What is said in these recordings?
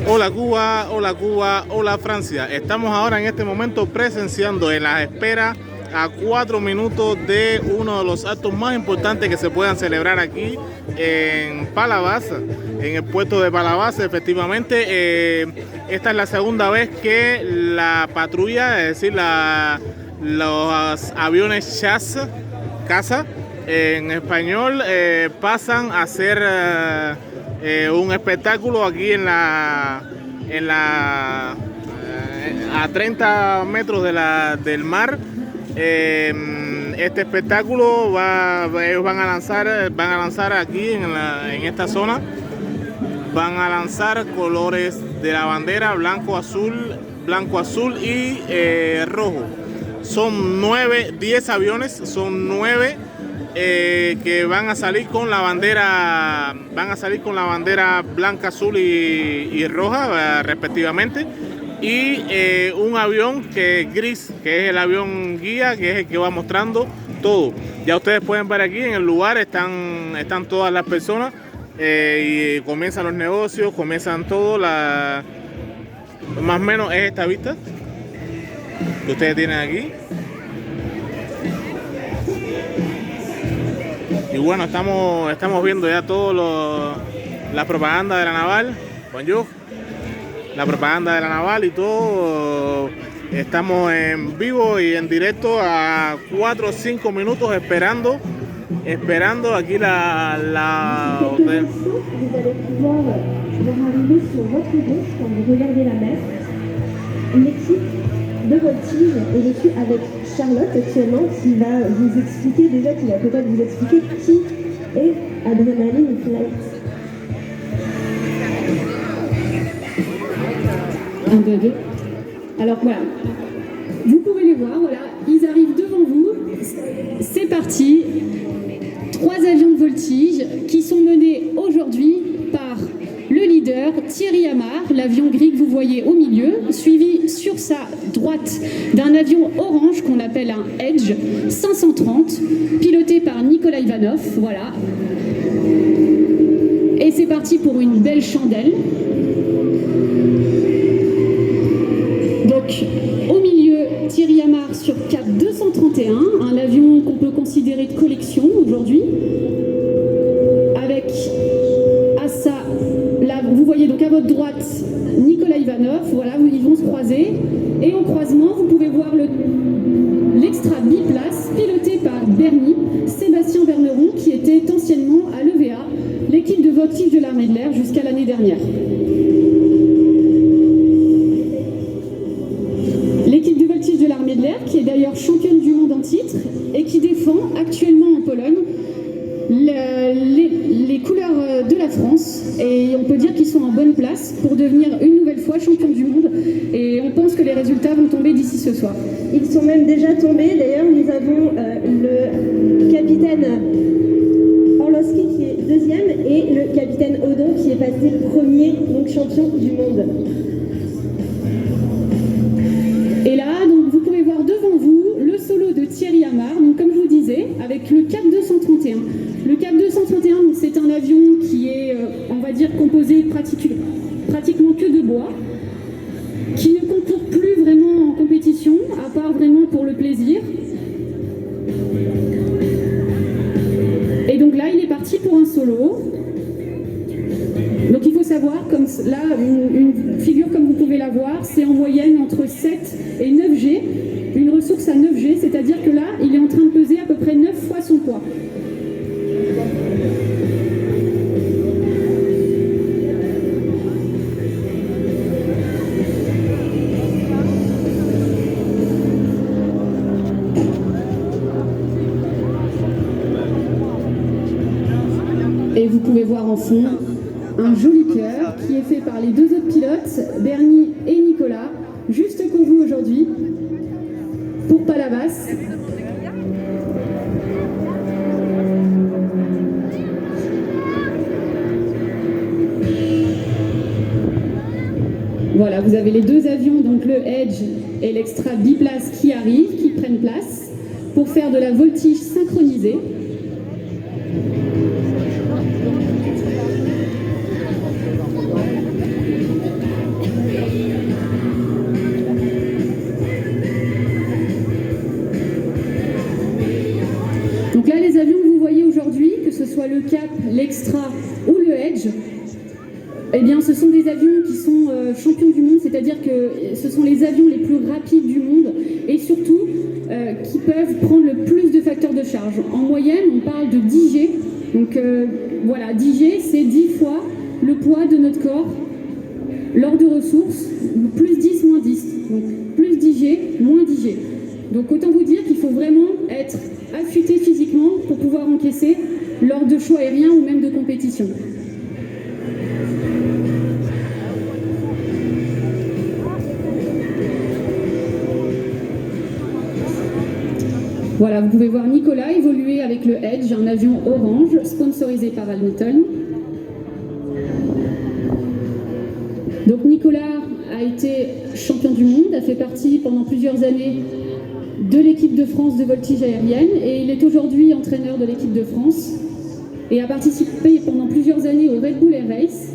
Hola Cuba, hola Cuba, hola Francia. Estamos ahora en este momento presenciando en la espera a 4 minutos de uno de los actos más importantes que se puedan celebrar aquí en Palabaza, en el puerto de Palabaza. Efectivamente, esta es la segunda vez que la patrulla, es decir, los aviones caza en español, pasan a hacer un espectáculo aquí a 30 metros del mar. Este espectáculo ellos van a lanzar aquí en esta zona, van a lanzar colores de la bandera blanco, azul y rojo. Son 10 aviones, son 9 que van a salir con la bandera blanca, azul y roja respectivamente, y un avión que es gris, que es el avión guía, que es el que va mostrando todo. Ya ustedes pueden ver aquí en el lugar están todas las personas, y comienzan los negocios, comienzan todo. Más o menos es esta vista que ustedes tienen aquí. Y bueno, estamos viendo ya todo la propaganda de la naval. Bonjour. La propaganda de la naval y todo. Estamos en vivo y en directo a 4 o 5 minutos esperando aquí la hotel. De voltige et je suis avec Charlotte actuellement qui va vous expliquer, déjà qui va peut-être vous expliquer qui est Adrenaline Flight. Un, deux, deux. Alors voilà, vous pouvez les voir, voilà, ils arrivent devant vous, c'est parti. 3 avions de voltige qui sont menés aujourd'hui par le leader Thierry Amar, l'avion gris que vous voyez au milieu, suivi sur sa droite d'un avion orange qu'on appelle un Edge 530, piloté par Nicolas Ivanov, voilà. Et c'est parti pour une belle chandelle. Donc, au milieu, Thierry Amar sur CAP 231, un avion qu'on peut considérer de collection aujourd'hui, avec à ça, là, vous voyez donc à votre droite Nicolas Ivanov, voilà, ils vont se croiser, et au croisement, vous pouvez voir l'extra biplace piloté par Bernie, Sébastien Berneron, qui était anciennement à l'EVA, l'équipe de voltige de l'armée de l'air jusqu'à l'année dernière. L'équipe de voltige de l'armée de l'air, qui est d'ailleurs championne du monde en titre, et qui défend actuellement en Pologne les couleurs de la France, et on peut dire qu'ils sont en bonne place pour devenir une nouvelle fois champion du monde, et on pense que les résultats vont tomber d'ici ce soir. Ils sont même déjà tombés, d'ailleurs nous avons le capitaine Orlowski qui est deuxième et le capitaine Odon qui est passé premier, donc champion du monde. Et là, donc, vous pouvez voir devant vous le solo de Thierry Amar, donc, comme je vous disais, avec le CAP 231. Le CAP 231, c'est un avion qui est, on va dire, composé pratiquement que de bois, qui ne concourt plus vraiment en compétition, à part vraiment pour le plaisir. Et donc là, il est parti pour un solo. Donc il faut savoir, comme là, une figure comme vous pouvez la voir, c'est en moyenne entre 7 et 9 G, une ressource à 9 G, c'est-à-dire que là, il est en train de peser à peu près 9 fois son poids. Et vous pouvez voir en fond un joli cœur qui est fait par les 2 autres pilotes, Bernie et Nicolas, juste pour vous aujourd'hui, pour Palavas. Voilà, vous avez les 2 avions, donc le Edge et l'extra biplace qui arrivent, qui prennent place pour faire de la voltige synchronisée. Eh bien, ce sont des avions qui sont champions du monde, c'est-à-dire que ce sont les avions les plus rapides du monde et surtout qui peuvent prendre le plus de facteurs de charge. En moyenne, on parle de 10 G. Donc voilà, 10 G, c'est 10 fois le poids de notre corps lors de ressources, plus 10, moins 10. Donc plus 10 G, moins 10 G. Donc autant vous dire qu'il faut vraiment être affûté physiquement pour pouvoir encaisser lors de shows aériens ou même de compétition. Voilà, vous pouvez voir Nicolas évoluer avec le Edge, un avion orange sponsorisé par Hamilton. Donc Nicolas a été champion du monde, a fait partie pendant plusieurs années de l'équipe de France de voltige aérienne et il est aujourd'hui entraîneur de l'équipe de France et a participé pendant plusieurs années au Red Bull Air Race.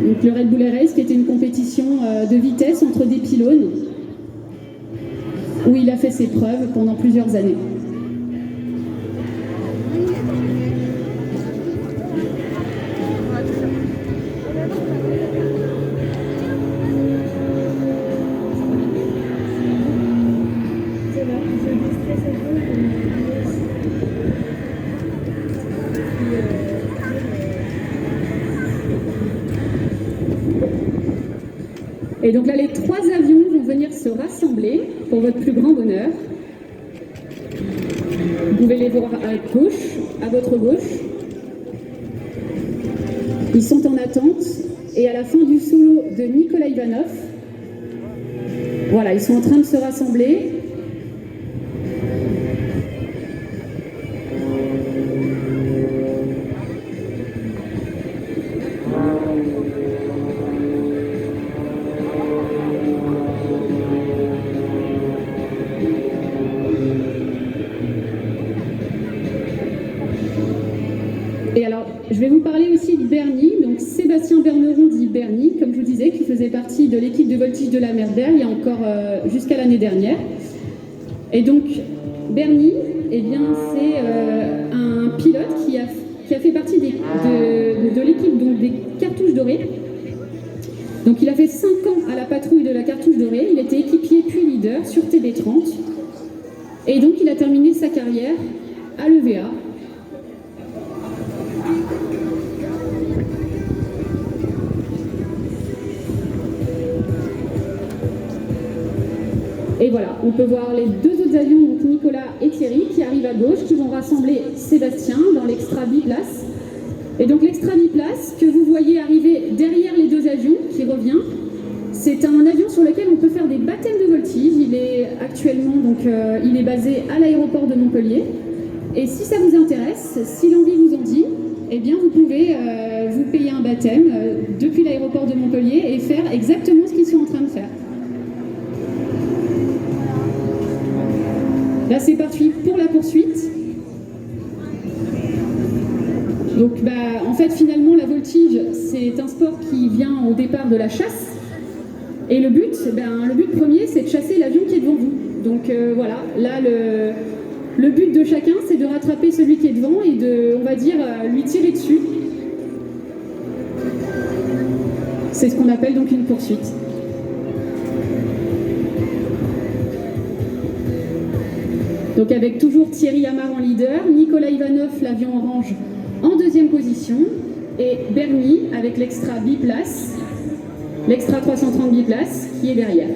Donc le Red Bull Air Race qui était une compétition de vitesse entre des pylônes où il a fait ses preuves pendant plusieurs années. Et donc là, les trois avions vont venir se rassembler pour votre plus grand bonheur. Vous pouvez les voir à gauche, à votre gauche. Ils sont en attente. Et à la fin du solo de Nicolas Ivanov, voilà, ils sont en train de se rassembler. Et alors, je vais vous parler aussi de Bernie, donc Sébastien Berneron dit Bernie, comme je vous disais, qui faisait partie de l'équipe de voltige de la mer d'Air il y a encore jusqu'à l'année dernière. Et donc, Bernie, eh bien, c'est un pilote qui a fait partie de l'équipe des cartouches dorées. Donc, il a fait 5 ans à la patrouille de la cartouche dorée, il était équipier puis leader sur TB30. Et donc, il a terminé sa carrière à l'EVA. Et voilà, on peut voir les deux autres avions, donc Nicolas et Thierry, qui arrivent à gauche, qui vont rassembler Sébastien dans l'extra biplace. Et donc l'extra biplace que vous voyez arriver derrière les deux avions, qui revient, c'est un avion sur lequel on peut faire des baptêmes de voltige. Il est actuellement, donc il est basé à l'aéroport de Montpellier. Et si ça vous intéresse, si l'envie vous en dit, eh bien vous pouvez vous payer un baptême depuis l'aéroport de Montpellier et faire exactement ce qu'ils sont en train de faire. Là, c'est parti pour la poursuite. Donc, en fait, finalement, la voltige, c'est un sport qui vient au départ de la chasse. Et le but premier, c'est de chasser l'avion qui est devant vous. Donc, voilà, là, le but de chacun, c'est de rattraper celui qui est devant et de, on va dire, lui tirer dessus. C'est ce qu'on appelle donc une poursuite. Donc avec toujours Thierry Amar en leader, Nicolas Ivanov, l'avion orange, en deuxième position, et Bernie avec l'extra biplace, l'extra 330 biplace qui est derrière.